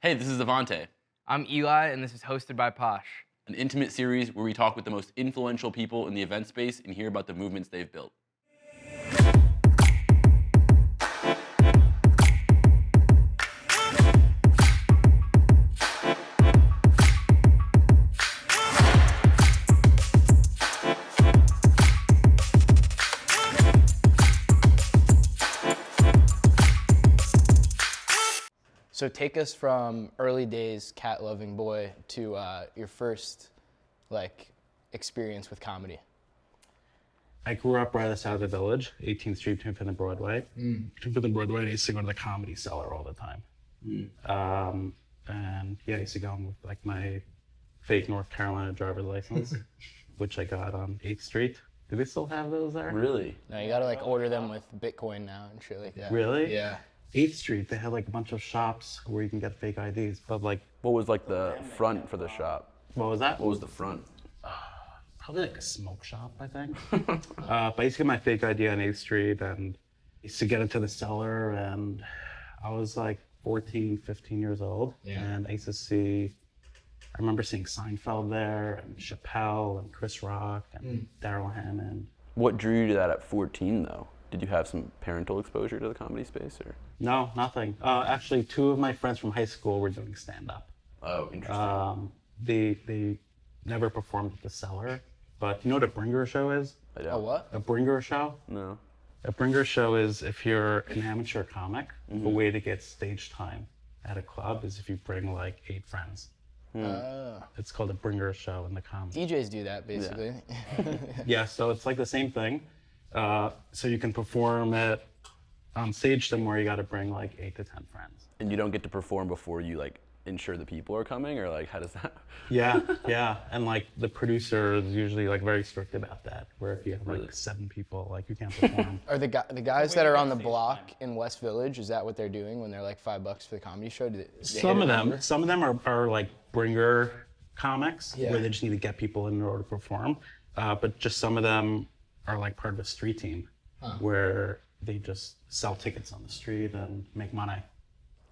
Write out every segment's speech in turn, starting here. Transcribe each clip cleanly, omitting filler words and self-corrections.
Hey, this is Avante, I'm Eli, and this is hosted by Posh. an intimate series where we talk with the most influential people in the event space and hear about the movements they've built. So take us from early days cat-loving boy to your first experience with comedy. I grew up right outside of the village, 18th Street, 25th and Broadway. 25th and Broadway, I used to go to the Comedy Cellar all the time. And yeah, I used to go with like my fake North Carolina driver's license, which I got on 8th Street. Do they still have those there? Really? No, you gotta order them with Bitcoin now and shit like that. Really? Yeah. 8th Street, they had like a bunch of shops where you can get fake IDs, but like, What was like the front for the shop? what was that? What was the front? Probably like a smoke shop, I think. But I used to get my fake ID on 8th Street and used to get into the cellar, and I was like 14, 15 years old. Yeah. And I used to see, I remember seeing Seinfeld there, and Chappelle, and Chris Rock, and Daryl Hammond. What drew you to that at 14 though? Did you have some parental exposure to the comedy space or? No, nothing. Actually, two of my friends from high school were doing stand-up. Oh, interesting. They never performed at the cellar, but you know what a bringer show is? I don't. A what? A bringer show? No. A bringer show is if you're an amateur comic, the way to get stage time at a club is if you bring like 8 friends. It's called a bringer show in the comedy. DJs do that basically. Yeah, so it's like the same thing. So you can perform it on stage somewhere, you got to bring like 8 to 10 friends. And you don't get to perform before you like ensure the people are coming, or like how does that? Yeah, and like the producer is usually like very strict about that. Where if you have like 7 people, like you can't perform. Are the guys that are on the block in West Village, is that what they're doing when they're like $5 for the comedy show? Do they Some hit of a number? them are like bringer comics Yeah. where they just need to get people in order to perform. But just some of them are like part of a street team where they just sell tickets on the street and make money.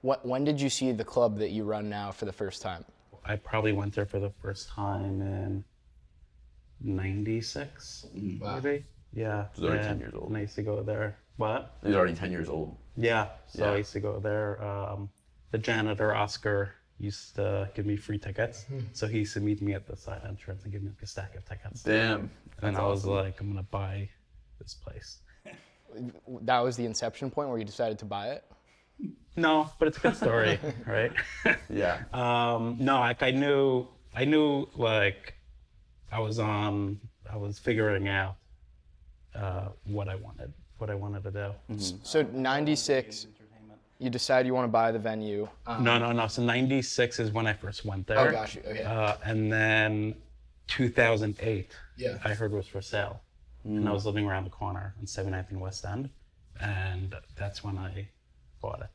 When did you see the club that you run now for the first time? I probably went there for the first time in '96, maybe. Yeah. was already 10 and- years old. And I used to go there. What? He's already 10 years old. Yeah. So Yeah. I used to go there. The janitor, Oscar, used to give me free tickets. So he used to meet me at the side entrance and give me like a stack of tickets. Damn. And That's I was awesome. like, I'm going to buy this place. That was the inception point where you decided to buy it? No, but it's a good story, right? Yeah. No, like I knew like I was figuring out what I wanted to do. So 96, you decide you want to buy the venue. No. So '96 is when I first went there. Oh, got you. Okay. And then 2008, Yeah. I heard was for sale, and I was living around the corner on 79th and West End, and that's when I bought it.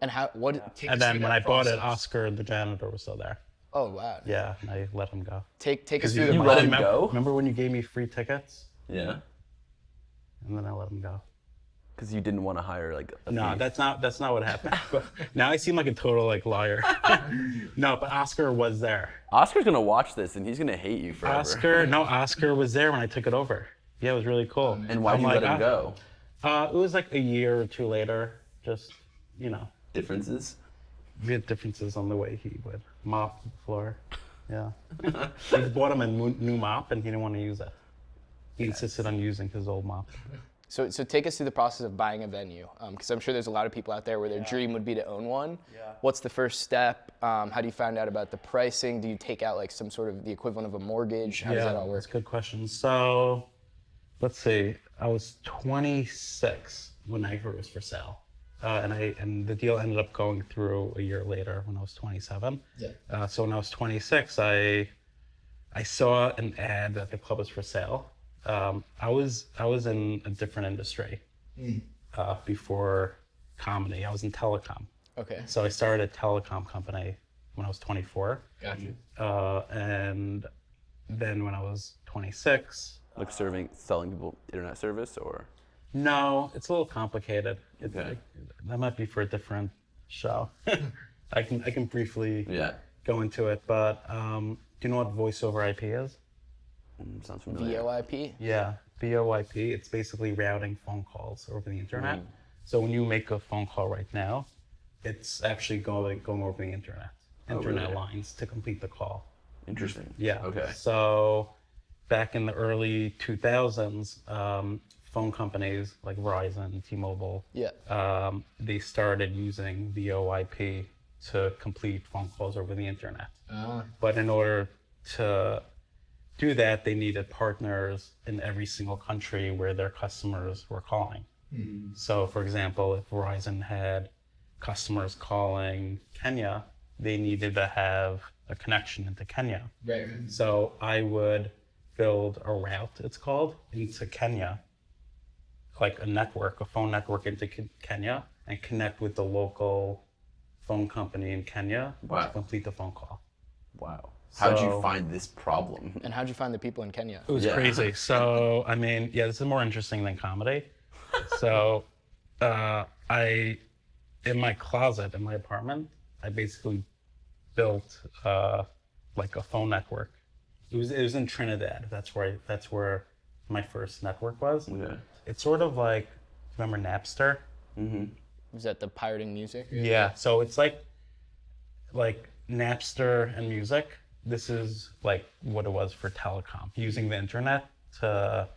And take And us then through when that I bought it, process. Oscar, the janitor, was still there. Oh, wow. Yeah, and I let him go. Take us 'Cause through the you process. let him go? Remember when you gave me free tickets? Yeah. And then I let him go. Because you didn't want to hire like a No, thief. that's not what happened. But now I seem like a total like liar. No, but Oscar was there. Oscar's gonna watch this and he's gonna hate you forever. Oscar was there when I took it over. Yeah, it was really cool. And why'd I'm you like, let him go? It was like a year or two later. Just, Differences? we had differences on the way he would mop the floor. Yeah. We bought him a new mop and he didn't want to use it. He insisted on using his old mop. So take us through the process of buying a venue, because I'm sure there's a lot of people out there where their dream would be to own one. Yeah. What's the first step? How do you find out about the pricing? Do you take out like some sort of the equivalent of a mortgage? How does that all work? That's a good question. So, let's see. I was 26 when I heard it was for sale, and the deal ended up going through a year later when I was 27. Yeah. So when I was 26, I saw an ad that the club was for sale. I was in a different industry before comedy. I was in telecom. Okay. So I started a telecom company when I was 24. Gotcha. And then when I was 26, Like selling people internet service or? no, it's a little complicated. Okay. That might be for a different show. I can briefly Yeah. go into it, but do you know what voice over IP is? Sounds familiar. VoIP? Yeah, VoIP. It's basically routing phone calls over the internet. So when you make a phone call right now, it's actually going over the internet really? lines to complete the call. Interesting. Yeah. Okay. So back in the early 2000s, phone companies like Verizon, T-Mobile, Yeah. they started using VoIP to complete phone calls over the internet. But in order to do that, they needed partners in every single country where their customers were calling. So, for example, if Verizon had customers calling Kenya, they needed to have a connection into Kenya. Right. So I would build a route, it's called, into Kenya, like a phone network into Kenya, and connect with the local phone company in Kenya Wow. to complete the phone call. Wow. How did you So- find this problem? And how'd you find the people in Kenya? It was Yeah. crazy. So, I mean, yeah, this is more interesting than comedy. So, in my closet in my apartment, I basically built like a phone network. It was in Trinidad. That's where my first network was. Yeah. It's sort of like, remember Napster? Was that the pirating music? Yeah. So it's like Napster and music. This is like what it was for telecom, using the internet to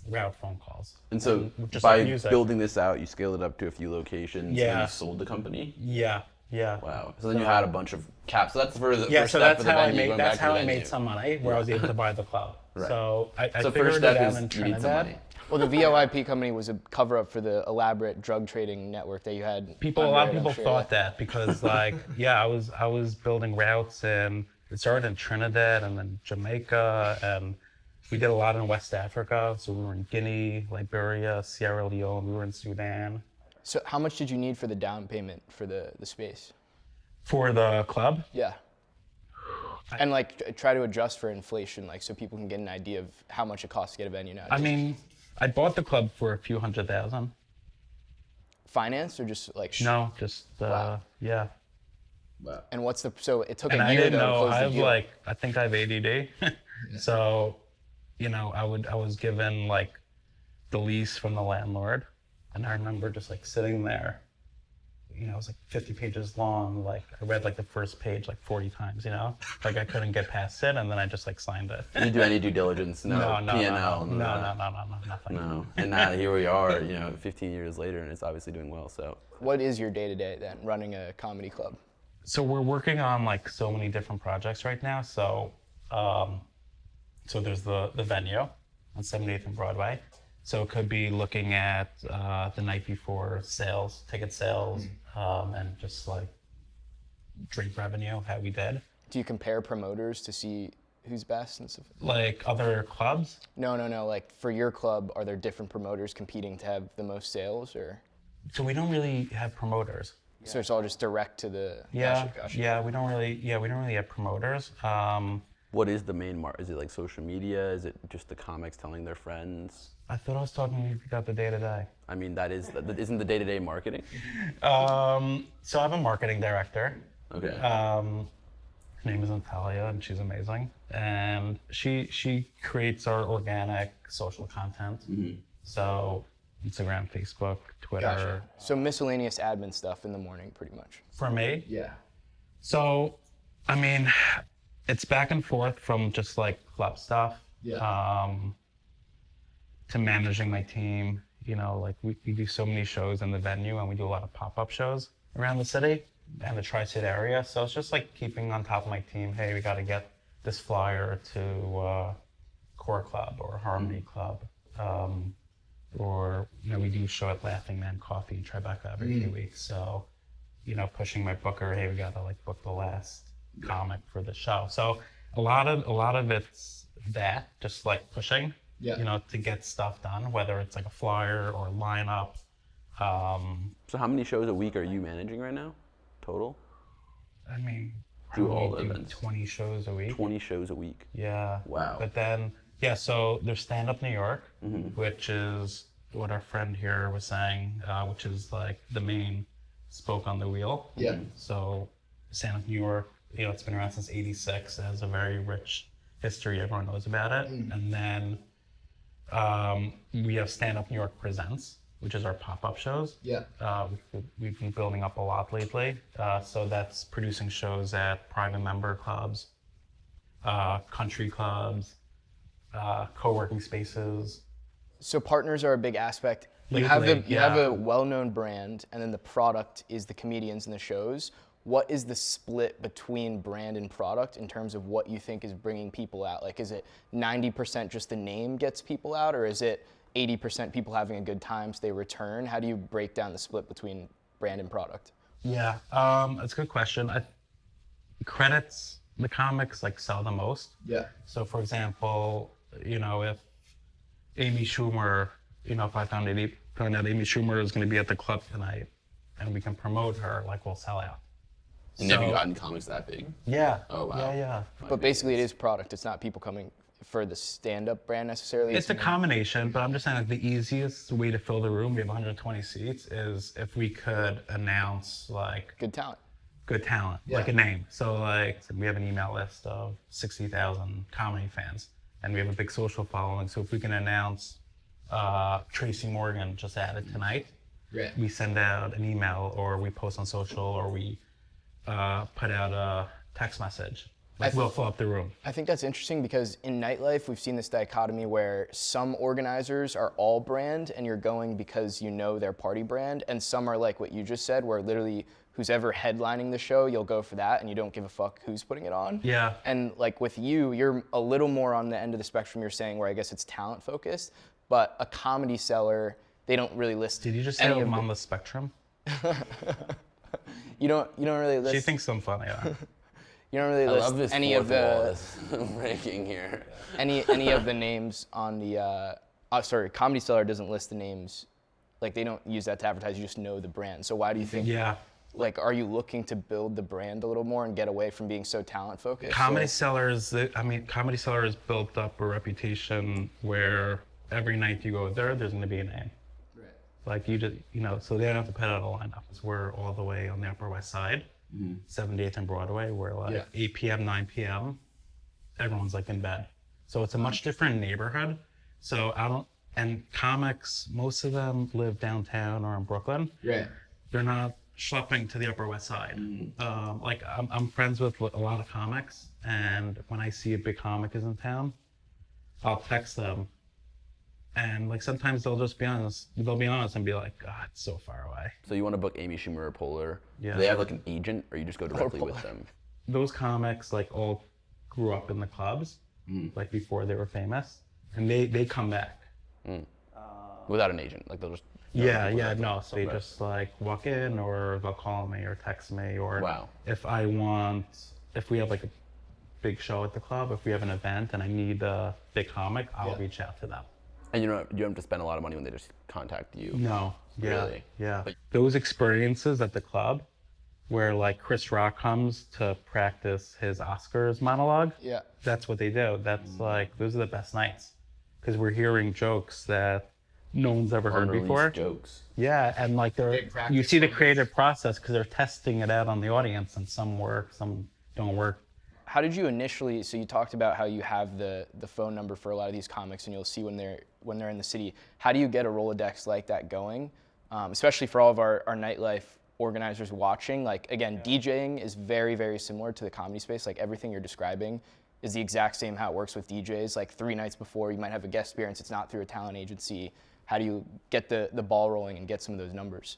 route phone calls. And so just by like music. building this out, you scaled it up to a few locations and Yeah. you sold the company? Yeah. Wow. So then you had a bunch of caps. So that's for the Yeah, first so step that's for the how I venue, made going that's back to how the I venue. made some money, where I was able to buy the club. Right. So I So figured first it step out is in you need some Trinidad. money. Well, the VoIP company was a cover-up for the elaborate drug trading network that you had. A lot of under it, I'm people sure, thought yeah. that because like I was building routes, and it started in Trinidad and then Jamaica, and we did a lot in West Africa. So we were in Guinea, Liberia, Sierra Leone, we were in Sudan. So how much did you need for the down payment for the space? For the club, Yeah. And like try to adjust for inflation, like so people can get an idea of how much it costs to get a venue now. I mean, I bought the club for a few $100,000. Financed or just like? No, just Wow. yeah. And what's the so it took And a I year didn't to know. close I the have deal. I think I have ADD. So, I was given like the lease from the landlord, and I remember just like sitting there. It was like 50 pages long. Like I read like the first page like 40 times. Like I couldn't get past it, and then I just like signed it. Did you do any due diligence? No. P&L? No, nothing. No. And now here we are, 15 years later, and it's obviously doing well. So What is your day-to-day then, running a comedy club? So we're working on like so many different projects right now. So, so there's the venue on 78th and Broadway. So it could be looking at the night before sales, ticket sales, and just like drink revenue, how we did. Do you compare promoters to see who's best and stuff? Like other clubs. No. Like for your club, are there different promoters competing to have the most sales, or So we don't really have promoters. so it's all just direct to the? Yeah, Gotcha. yeah, we don't really have promoters. what is the main Is it like social media? Is it just the comics telling their friends? I thought I was talking to you about the day-to-day. I mean, isn't the day-to-day marketing? So I have a marketing director. Okay. Her name is Natalia, and she's amazing. And she creates our organic social content. So Instagram, Facebook, Twitter. Gotcha. So miscellaneous admin stuff in the morning, pretty much. For me, Yeah. so I mean, it's back and forth from just like club stuff to managing my team. Like we do so many shows in the venue, and we do a lot of pop-up shows around the city and the tri-state area. So it's just like keeping on top of my team. Hey, we got to get this flyer to Core Club or Harmony Club. Or we do a show at Laughing Man Coffee, Tribeca every few weeks. So, pushing my booker, hey, we gotta like book the last comic for the show. So a lot of it's that, just like pushing, to get stuff done, whether it's like a flyer or a lineup. So how many shows a week are you managing right now, total? I mean, Do all probably the events. 20 shows a week. 20 shows a week. Yeah. Wow. But then, so there's Stand Up New York, which is what our friend here was saying, which is like the main spoke on the wheel. Yeah. So stand-up New York, it's been around since '86. It has a very rich history. Everyone knows about it. And then we have Stand-up New York Presents, which is our pop-up shows. Yeah. We've been building up a lot lately. So that's producing shows at private member clubs, country clubs, co-working spaces. So partners are a big aspect. You Lately, have yeah. a well-known brand, and then the product is the comedians and the shows. What is the split between brand and product in terms of what you think is bringing people out? Like, is it 90% just the name gets people out, or is it 80% people having a good time so they return? How do you break down the split between brand and product? Yeah, that's a good question. Credits, the comics sell the most. Yeah. So for example, if Amy Schumer, if I found out Amy Schumer is going to be at the club tonight and we can promote her, we'll sell out. You never gotten comics that big. Yeah. Oh, wow. Yeah. But basically it is product. It's not people coming for the stand-up brand necessarily. It's a combination, but I'm just saying the easiest way to fill the room, we have 120 seats, is if we could announce good talent. good talent, like a name. So we have an email list of 60,000 comedy fans, and we have a big social following. So if we can announce Tracy Morgan just added tonight, we send out an email, or we post on social, or we put out a text message. We'll fill up the room. I think that's interesting because in nightlife, we've seen this dichotomy where some organizers are all brand and you're going because you know their party brand, and some are like what you just said, where literally who's ever headlining the show, you'll go for that and you don't give a fuck who's putting it on. Yeah. And with you, you're a little more on the end of the spectrum you're saying, where I guess it's talent focused, but a comedy seller, they don't really list. Did you just say I'm on the spectrum? You don't really list. She thinks I'm funny. Yeah. You don't really I list love this any of fourth the wall that's breaking here. any of the names on the Comedy Seller doesn't list the names, they don't use that to advertise, you just know the brand. So why do you think Yeah. are you looking to build the brand a little more and get away from being so talent focused? Comedy Cellar has built up a reputation where every night you go there's going to be a name. Right. You just, so they don't have to put out a lineup. We're all the way on the Upper West Side, 78th and Broadway, where 8 p.m., 9 p.m., everyone's in bed. So it's a much different neighborhood. So and comics, most of them live downtown or in Brooklyn. Right. They're not schlepping to the Upper West Side. I'm friends with a lot of comics, and when I see a big comic is in town, I'll text them, and sometimes they'll just be honest. They'll be honest and be like, "God, it's so far away." So you want to book Amy Schumer or Polar? Yeah. Do they have an agent, or you just go directly with them? Those comics all grew up in the clubs, before they were famous, and they come back. Without an agent, they'll just. No. So they just walk in, or they'll call me or text me, or Wow. if we have a big show at the club, if we have an event and I need a big comic, I'll reach out to them. And you don't have to spend a lot of money when they just contact you. No. Yeah. Really? Yeah. Those experiences at the club where Chris Rock comes to practice his Oscars monologue. Yeah. That's what they do. That's those are the best nights, because we're hearing jokes that no one's ever heard before. Jokes. Yeah, and you see the creative process because they're testing it out on the audience, and some work, some don't work. How did you initially? So you talked about how you have the phone number for a lot of these comics, and you'll see when they're in the city. How do you get a Rolodex like that going, especially for all of our nightlife organizers watching? DJing is very, very similar to the comedy space. Everything you're describing is the exact same how it works with DJs. 3 nights before, you might have a guest appearance. It's not through a talent agency. How do you get the ball rolling and get some of those numbers?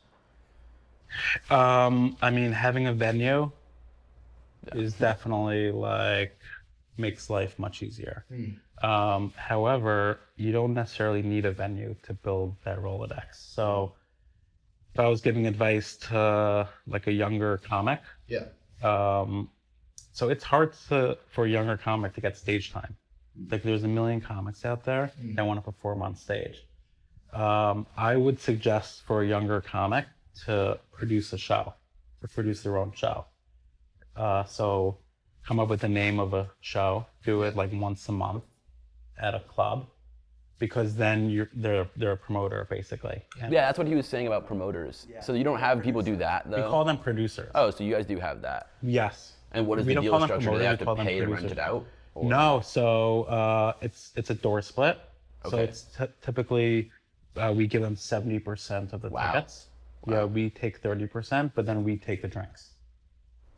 Having a venue is definitely makes life much easier. However, you don't necessarily need a venue to build that Rolodex. So if I was giving advice to a younger comic, so it's hard for a younger comic to get stage time. There's a million comics out there that want to perform on stage. I would suggest for a younger comic to produce a show, or produce their own show. So come up with the name of a show, do it once a month at a club, because then they're a promoter basically. And Yeah, that's what he was saying about promoters. So you don't have people do that, though? we call them producers. Oh, so you guys do have that. Yes. And what is We the don't deal call them structure? Do they have promoters, we to call them pay to rent producers. it out? Or- No, so it's a door split. So Okay. it's typically we give them 70% of the Wow. tickets. Yeah, we take 30%, but then we take the drinks.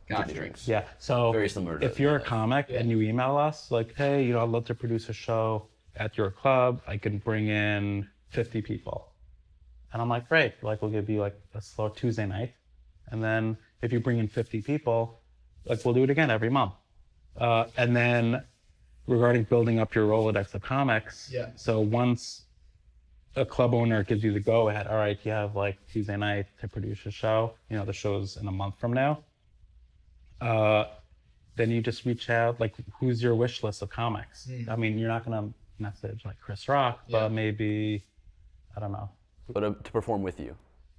Gotcha. Drinks. Yeah. So Very similar to if you're a nightlife. comic and you email us like, hey, I'd love to produce a show at your club. I can bring in 50 people. And I'm like, great. Like, we'll give you like a slow Tuesday night. And then if you bring in 50 people, like, we'll do it again every month. And then regarding building up your Rolodex of comics. So once a club owner gives you the go ahead, all right, you have like Tuesday night to produce a show, the show's in a month from now. Then you just reach out, like, who's your wish list of comics? I mean, you're not gonna message like Chris Rock, but maybe, I don't know. But to perform with you.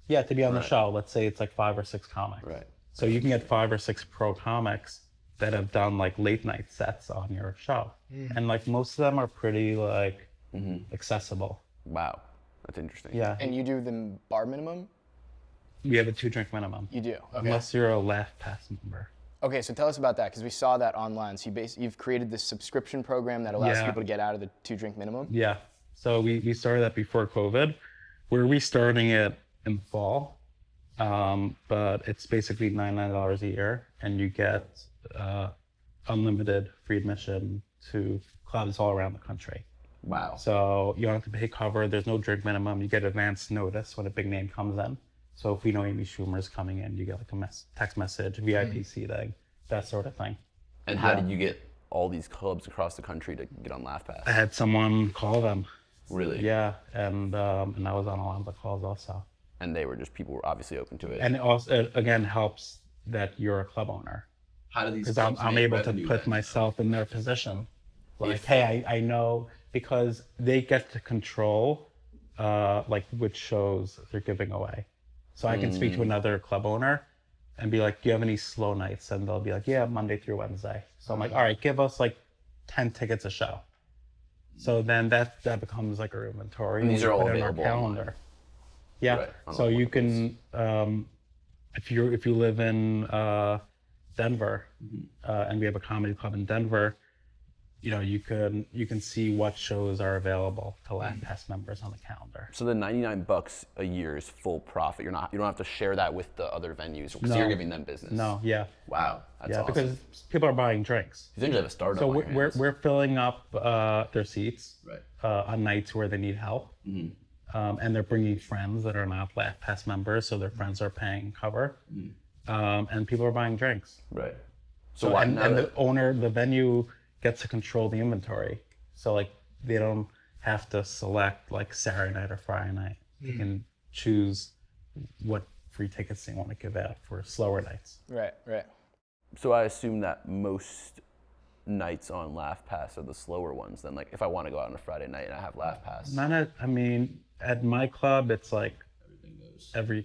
Yeah, to be on the show, let's say it's like 5 or 6 comics. Right. So you can get 5 or 6 pro comics that have done like late night sets on your show. And like most of them are pretty like accessible. Wow. That's interesting. Yeah. And you do the bar minimum? We have a 2-drink minimum. You do? Okay. Unless you're a Laugh Pass member. Okay, so tell us about that, because we saw that online. So you've created this subscription program that allows Yeah. people to get out of the 2-drink minimum? Yeah. So we started that before COVID. We're restarting it in the fall. But it's basically $99 a year, and you get unlimited free admission to clubs all around the country. Wow. So you don't have to pay cover. There's no drink minimum. You get advance notice when a big name comes in. So if we know Amy Schumer's coming in, you get like a text message, VIP seating, that sort of thing. And how did you get all these clubs across the country to get on LaughPass? I had someone call them. Really? Yeah, and I was on a lot of the calls also. And they were just, people were obviously open to it. And it also, again, helps that you're a club owner. How do these Because clubs I'm make able to revenue put then? myself in their position. Like, hey, I know, because they get to control like which shows they're giving away. So I can speak to another club owner and be like, do you have any slow nights? And they'll be like, yeah, Monday through Wednesday. So I'm like, all right, give us like 10 tickets a show. So then that becomes like our inventory. And these We are all put it in our available calendar. online. Yeah. Right, on So all you portals. can, if you live in Denver, and we have a comedy club in Denver, you can see what shows are available to LaughPass members on the calendar. So the $99 a year is full profit. You don't have to share that with the other venues because No. you're giving them business. No, yeah, Wow. That's yeah, awesome. because people are buying drinks. you essentially have a startup. So on your we're hands. filling up their seats Right. on nights where they need help, and they're bringing friends that are not LaughPass members, so their friends are paying cover, and people are buying drinks. Right. So why and not? the venue gets to control the inventory. So like they don't have to select like Saturday night or Friday night. They can choose what free tickets they want to give out for slower nights. Right, right. So I assume that most nights on LaughPass are the slower ones. Then, like, if I want to go out on a Friday night and I have LaughPass, At my club it's like every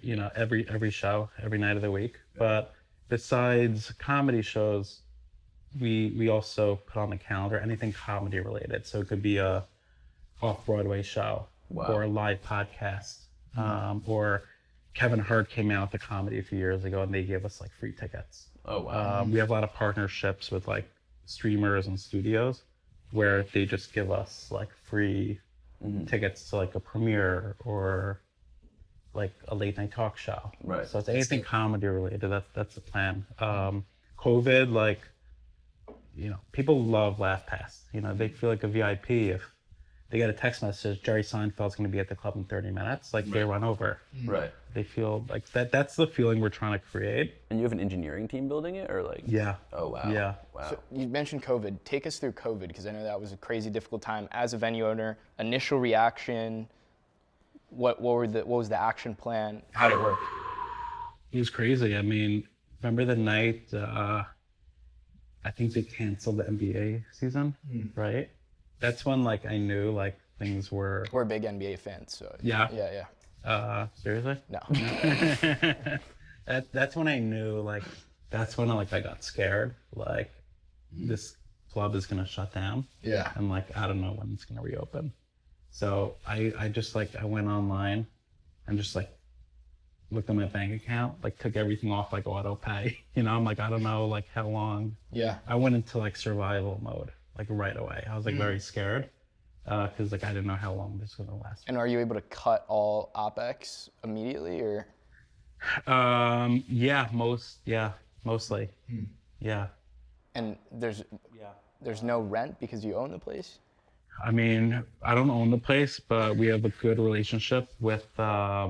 show, every night of the week. Yeah. But besides comedy shows, we also put on the calendar anything comedy related. So it could be a off-Broadway show or a live podcast, or Kevin Hart came out with a comedy a few years ago and they gave us like free tickets. Oh, wow. We have a lot of partnerships with like streamers and studios where they just give us like free tickets to like a premiere or like a late night talk show. Right. So it's anything comedy related. That's the plan. COVID, like, people love LaughPass. They feel like a VIP if they get a text message, Jerry Seinfeld's going to be at the club in 30 minutes. Like, they run over. Right. They feel like that's the feeling we're trying to create. And you have an engineering team building it, or like? Yeah. Oh, wow. Yeah. Wow. So you mentioned COVID. Take us through COVID, because I know that was a crazy difficult time as a venue owner. Initial reaction. What was the action plan? How did it work? It was crazy. I mean, remember the night, I think they canceled the NBA season, right? That's when like I knew like things were. We're big NBA fans, so. Yeah. Yeah. Seriously? No. That's when I knew, like, that's when I got scared. Like, this club is gonna shut down. Yeah. And like, I don't know when it's gonna reopen. So I just like, I went online and just like looked at my bank account, like took everything off like auto pay. You know, I'm like, I don't know like how long. Yeah. I went into like survival mode like right away. I was like very scared because like I didn't know how long this was gonna last. And are you able to cut all OpEx immediately, or? Yeah, mostly. Yeah. And there's no rent because you own the place? I mean, I don't own the place, but we have a good relationship with our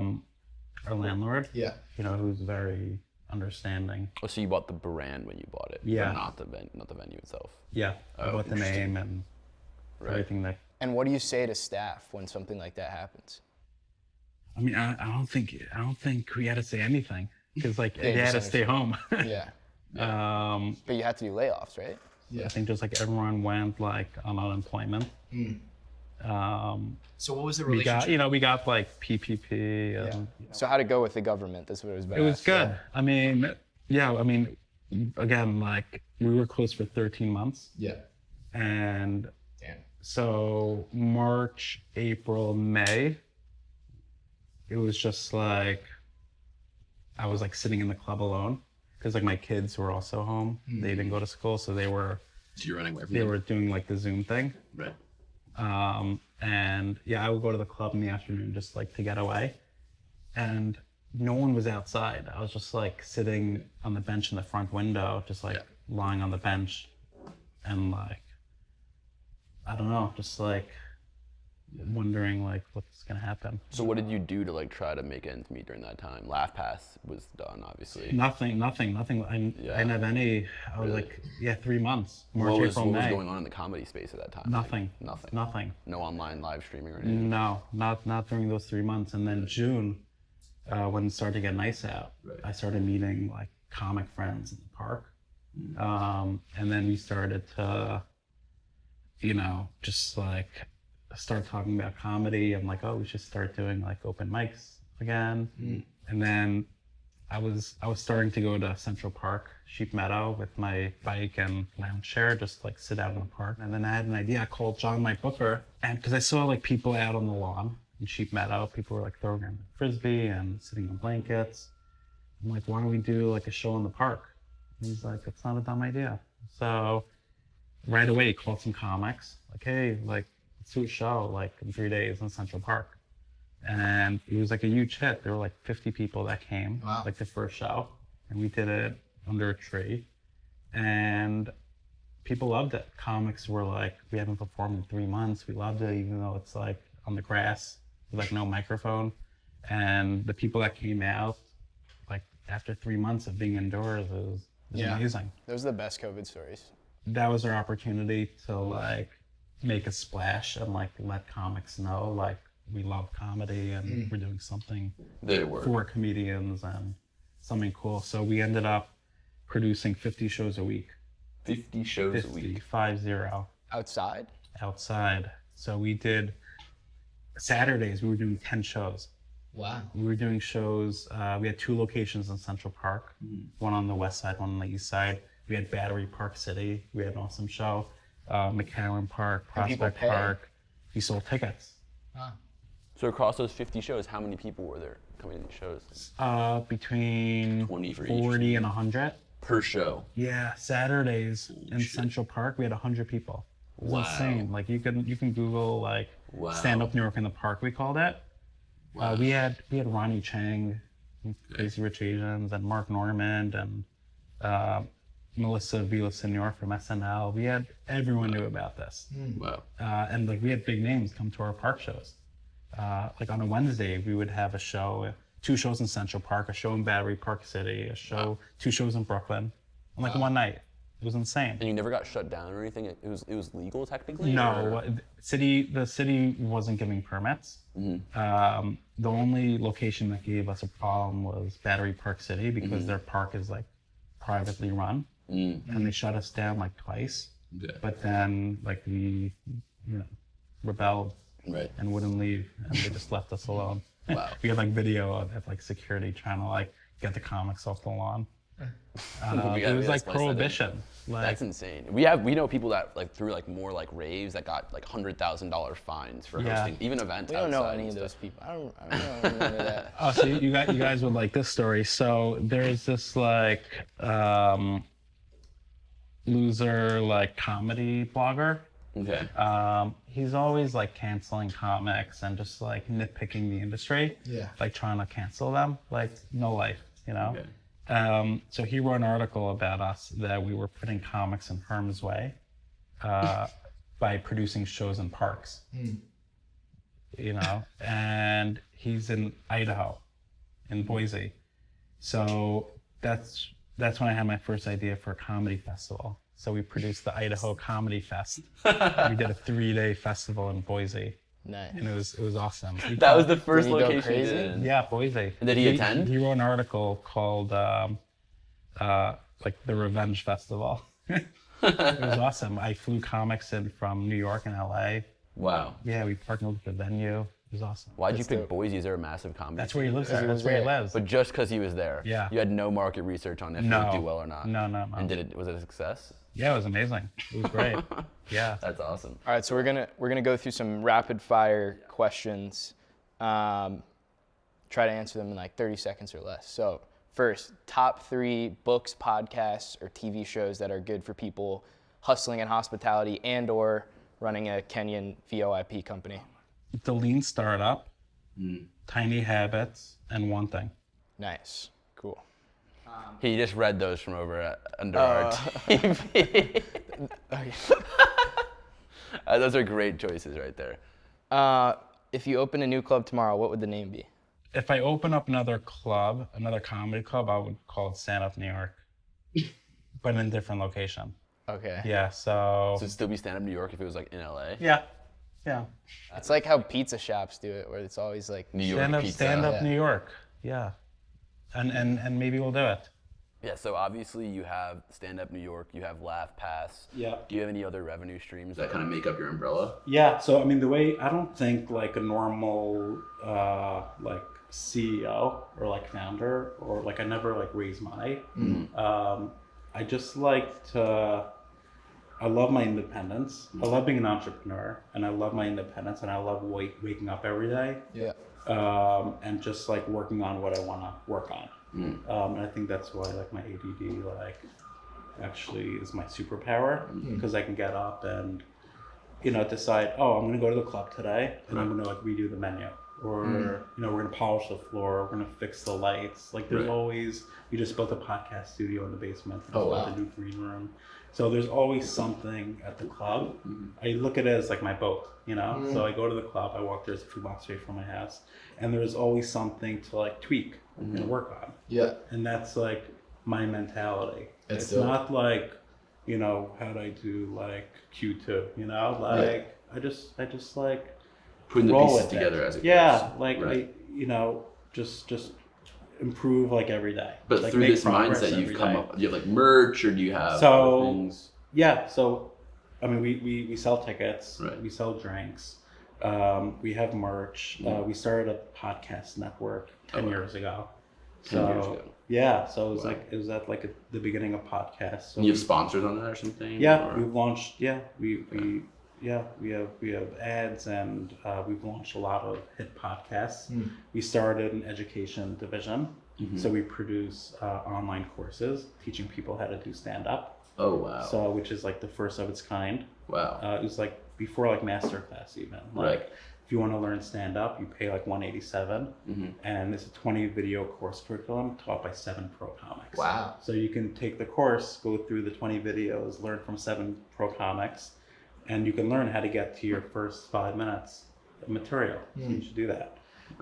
landlord. Yeah. You know, who's very understanding. Oh, so you bought the brand when you bought it, Yeah. but not the venue itself. Yeah, Oh, about the name and everything that. And what do you say to staff when something like that happens? I mean, I don't think we had to say anything because like you they had just to stay home. Yeah. But you had to do layoffs, right? I think just like everyone went like on unemployment. So what was the We relationship? got like PPP. And, So how'd it go with the government? That's what it was about. It was good. I mean, again, like we were closed for 13 months. Yeah. And Damn. so March, April, May, it was just like I was like sitting in the club alone because like my kids were also home. They didn't go to school, so they were So you're running away from they them. were doing like the Zoom thing. Right. And yeah, I would go to the club in the afternoon just like to get away. And no one was outside. I was just like sitting on the bench in the front window, just like lying on the bench and like, I don't know, just like wondering like what's gonna happen. So what did you do to like try to make ends meet during that time? Laugh Pass was done, obviously. Nothing. I didn't have any, I was like, 3 months, March, What was April, May. going on in the comedy space at that time? Nothing. Like, Nothing. No online live streaming or anything? No, not during those 3 months. And then June, when it started to get nice out, I started meeting like comic friends in the park. And then we started to, just like start talking about comedy. I'm like, oh, we should start doing like open mics again. And then I was starting to go to Central Park, Sheep Meadow, with my bike and lounge chair, just like sit out in the park. And then I had an idea. I called John, my booker, and because I saw like people out on the lawn in Sheep Meadow, people were like throwing around frisbee and sitting on blankets. I'm like, why don't we do like a show in the park? And he's like, it's not a dumb idea. So right away, he called some comics, like, hey, like, let's do a show like in 3 days in Central Park. And it was like a huge hit. There were like 50 people that came, like the first show. And we did it under a tree. And people loved it. Comics were like, we haven't performed in 3 months. We loved it, even though it's like on the grass with like no microphone. And the people that came out, like after 3 months of being indoors, it was amazing. Those are the best COVID stories. That was our opportunity to like make a splash and like let comics know like we love comedy and we're doing something for comedians and something cool. So we ended up producing 50 shows a week. 50 shows a week. 50. Outside? Outside. So we did Saturdays, we were doing 10 shows. Wow. We were doing shows, we had 2 locations in Central Park, one on the west side, one on the east side. We had Battery Park City, we had an awesome show. McCarran Park, Prospect Park. We sold tickets. So across those 50 shows, how many people were there coming to these shows? Between 20 for each. 40 and 100. Per show. Yeah, Saturdays in Central Park, we had 100 people. It was insane. Like you can Google like Stand Up New York in the Park, we called it. We had Ronnie Chang, Crazy Rich Asians, and Mark Normand, and Melissa Villasenor from SNL. We had everyone knew about this. Wow. And like we had big names come to our park shows. Like on a Wednesday, we would have a show, 2 shows in Central Park, a show in Battery Park City, a show, 2 shows in Brooklyn, on like one night. It was insane. And you never got shut down or anything? It was legal technically? No, the city wasn't giving permits. The only location that gave us a problem was Battery Park City because their park is like privately run, and they shut us down like twice. But then like we, rebelled and wouldn't leave, and they just left us alone. Wow. We had like video of like security trying to like get the comics off the lawn. We It was gotta like splice that in. prohibition. Like, That's insane. We know people that like threw like more like raves that got like $100,000 fines for Yeah. hosting even events. We don't know outside any and of those stuff. people. I don't remember that. oh, so you guys would like this story. So there's this like loser like comedy blogger. Okay. He's always like canceling comics and just like nitpicking the industry. Yeah. Like trying to cancel them. Like no life, you know? Okay. So he wrote an article about us that we were putting comics in harm's way by producing shows in parks. You know, and he's in Idaho, in Boise. So that's when I had my first idea for a comedy festival. So we produced the Idaho Comedy Fest. We did a 3-day festival in Boise, Nice. and it was awesome. That was the first Did he go location you crazy? did in. Yeah, Boise. And did he attend? He wrote an article called like the Revenge Festival. It was awesome. I flew comics in from New York and LA. Wow. Yeah, we partnered with the venue. It was awesome. Why'd you That's pick dope. Boise? Is there a massive comedy? That's where he lives. he There. was That's where he there. lives. But just because he was there. Yeah. You had no market research on if he would do well or not. No. And was it a success? Yeah, it was amazing. It was great. Yeah. That's awesome. All right, so we're gonna go through some rapid fire questions. Try to answer them in like 30 seconds or less. So first, top 3 books, podcasts, or TV shows that are good for people hustling in hospitality and or running a Kenyan VOIP company. The Lean Startup, Tiny Habits, and One Thing. Nice, cool. He just read those from over under our TV. Okay. Those are great choices right there. If you open a new club tomorrow, what would the name be? If I open up another club, another comedy club, I would call it Stand Up New York, but in a different location. Okay. Yeah, so. So it'd still be Stand Up New York if it was like in LA? Yeah. It's like how pizza shops do it, where it's always like New York pizza. Stand Up Yeah. New York. Yeah. And maybe we'll do it. Yeah, so obviously you have Stand Up New York, you have Laugh Pass. Yeah. Do you have any other revenue streams that kind of make up your umbrella? Yeah, so I mean, the way, I don't think like a normal like CEO or like founder or like I never like raise money. I just like to, I love my independence. I love being an entrepreneur and I love my independence and I love waking up every day. yeah. And just like working on what I want to work on. And I think that's why like my ADD like actually is my superpower because I can get up and decide, oh, I'm gonna go to the club today and I'm gonna like redo the menu, or we're gonna polish the floor, we're gonna fix the lights. Like there's always, we just built a podcast studio in the basement. We just built a new green room. So there's always something at the club. I look at it as like my boat, So I go to the club, I walk, there's a few blocks away from my house, and there's always something to like tweak and work on. Yeah. And that's like my mentality. That's it's dope. not like, how do I do like Q2, like I just like Putting the roll pieces with together it. as it Yeah, goes. like Right. just improve like every day. But like, through make this progress mindset, every you've come day. up, do you have like merch or do you have So- other things? Yeah, so I mean we sell tickets, Right. we sell drinks, we have merch. We started a podcast network 10 wow. years ago. 10 years ago. Yeah, so it was Wow. it was at like the beginning of podcasts. So And you have sponsors on that or something? yeah, or? we've launched. Yeah, we have ads and we've launched a lot of hit podcasts. We started an education division, so we produce online courses teaching people how to do stand up. Oh, wow. So which is like the first of its kind. Wow. It was like before like masterclass even. Like Right. if you want to learn stand up, you pay like $187, and it's a 20 video course curriculum taught by 7 pro comics. Wow. So you can take the course, go through the 20 videos, learn from 7 pro comics, and you can learn how to get to your first 5 minutes of material. So you should do that.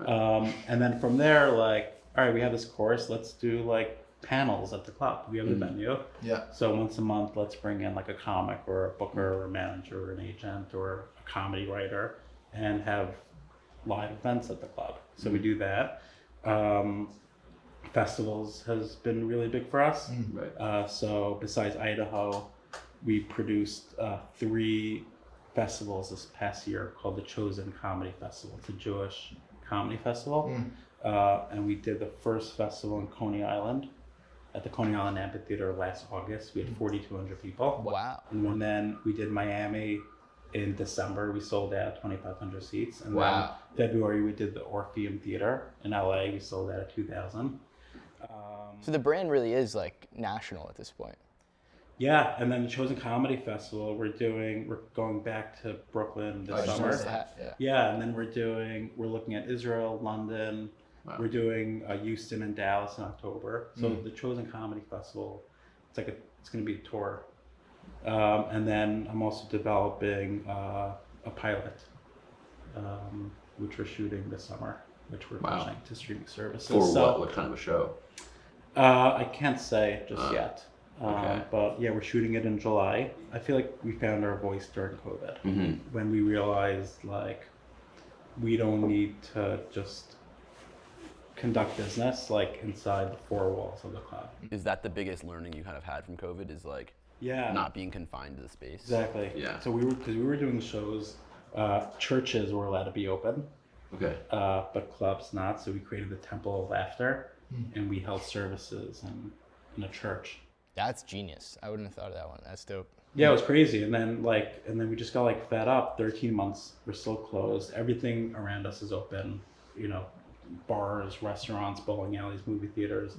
And then from there, like, all right, we have this course. Let's do like panels at the club. We have the venue. Yeah. So once a month, let's bring in like a comic or a booker or a manager or an agent or a comedy writer and have live events at the club. So we do that. Festivals has been really big for us. Right. So besides Idaho, we produced 3 festivals this past year called the Chosen Comedy Festival. It's a Jewish comedy festival. And we did the first festival in Coney Island. at the Coney Island Amphitheater last August. We had 4,200 people. Wow. And then we did Miami in December. We sold out 2,500 seats. And Wow. then February we did the Orpheum Theater in LA. We sold out at 2,000. So the brand really is like national at this point. Yeah, and then the Chosen Comedy Festival, we're going back to Brooklyn this summer. Yeah, and then we're looking at Israel, London. Wow. We're doing Houston and Dallas in October. So the Chosen Comedy Festival, it's going to be a tour. And then I'm also developing a pilot, which we're shooting this summer, which we're pushing to streaming services. For what kind of a show? I can't say just yet. Okay. But yeah, we're shooting it in July. I feel like we found our voice during COVID when we realized like we don't need to just conduct business like inside the four walls of the club. Is that the biggest learning you kind of had from COVID? Is like Yeah. not being confined to the space? Exactly. Yeah. So we were doing shows. Churches were allowed to be open. Okay. But clubs not. So we created the Temple of Laughter, and we held services in a church. That's genius. I wouldn't have thought of that one. That's dope. Yeah, it was crazy. And then we just got like fed up. 13 months, we're still closed. Everything around us is open. You know, bars, restaurants, bowling alleys, movie theaters,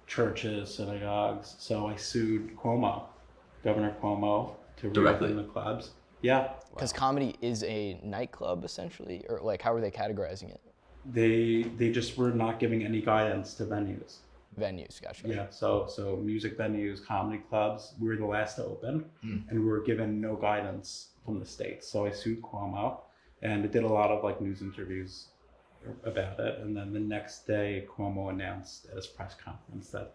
churches, synagogues. So I sued Governor Cuomo, to reopen the clubs. Yeah. Because comedy is a nightclub essentially, or like how are they categorizing it? They just were not giving any guidance to venues. Venues, gotcha. Yeah, so music venues, comedy clubs, we were the last to open, and we were given no guidance from the state. So I sued Cuomo, and I did a lot of like news interviews about it. And then the next day, Cuomo announced at his press conference that